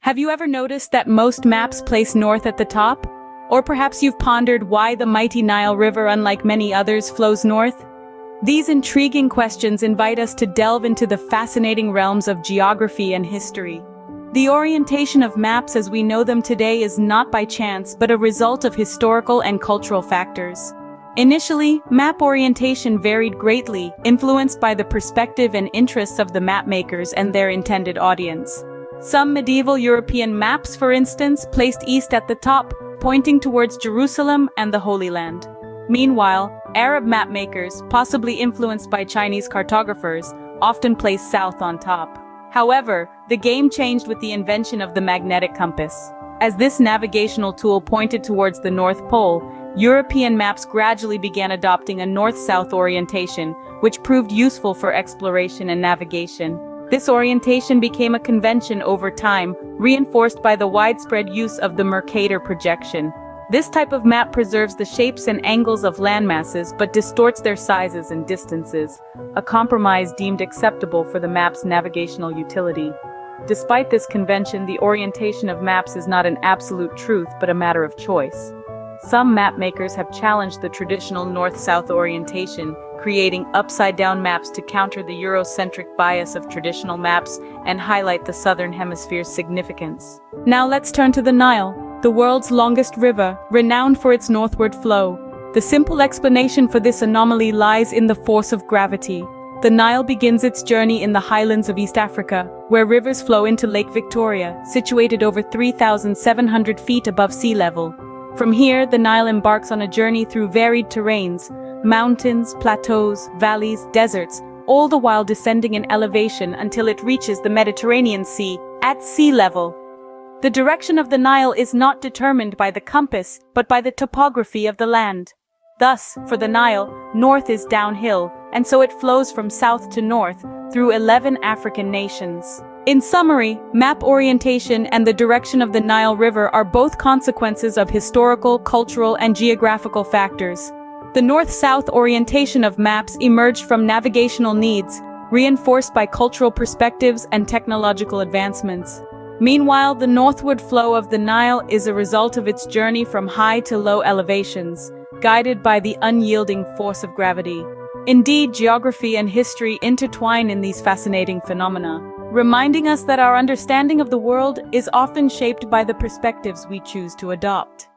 Have you ever noticed that most maps place north at the top? Or perhaps you've pondered why the mighty Nile River, unlike many others, flows north? These intriguing questions invite us to delve into the fascinating realms of geography and history. The orientation of maps as we know them today is not by chance but a result of historical and cultural factors. Initially, map orientation varied greatly, influenced by the perspective and interests of the mapmakers and their intended audience. Some medieval European maps, for instance, placed east at the top, pointing towards Jerusalem and the Holy Land. Meanwhile, Arab mapmakers, possibly influenced by Chinese cartographers, often placed south on top. However, the game changed with the invention of the magnetic compass. As this navigational tool pointed towards the North Pole, European maps gradually began adopting a north-south orientation, which proved useful for exploration and navigation. This orientation became a convention over time, reinforced by the widespread use of the Mercator projection. This type of map preserves the shapes and angles of landmasses but distorts their sizes and distances, a compromise deemed acceptable for the map's navigational utility. Despite this convention, the orientation of maps is not an absolute truth but a matter of choice. Some mapmakers have challenged the traditional north-south orientation, creating upside-down maps to counter the Eurocentric bias of traditional maps and highlight the Southern Hemisphere's significance. Now let's turn to the Nile, the world's longest river, renowned for its northward flow. The simple explanation for this anomaly lies in the force of gravity. The Nile begins its journey in the highlands of East Africa, where rivers flow into Lake Victoria, situated over 3,700 feet above sea level. From here, the Nile embarks on a journey through varied terrains, mountains, plateaus, valleys, deserts, all the while descending in elevation until it reaches the Mediterranean Sea at sea level. The direction of the Nile is not determined by the compass, but by the topography of the land. Thus, for the Nile, north is downhill, and so it flows from south to north through 11 African nations. In summary, map orientation and the direction of the Nile River are both consequences of historical, cultural, and geographical factors. The north-south orientation of maps emerged from navigational needs, reinforced by cultural perspectives and technological advancements. Meanwhile, the northward flow of the Nile is a result of its journey from high to low elevations, guided by the unyielding force of gravity. Indeed, geography and history intertwine in these fascinating phenomena, reminding us that our understanding of the world is often shaped by the perspectives we choose to adopt.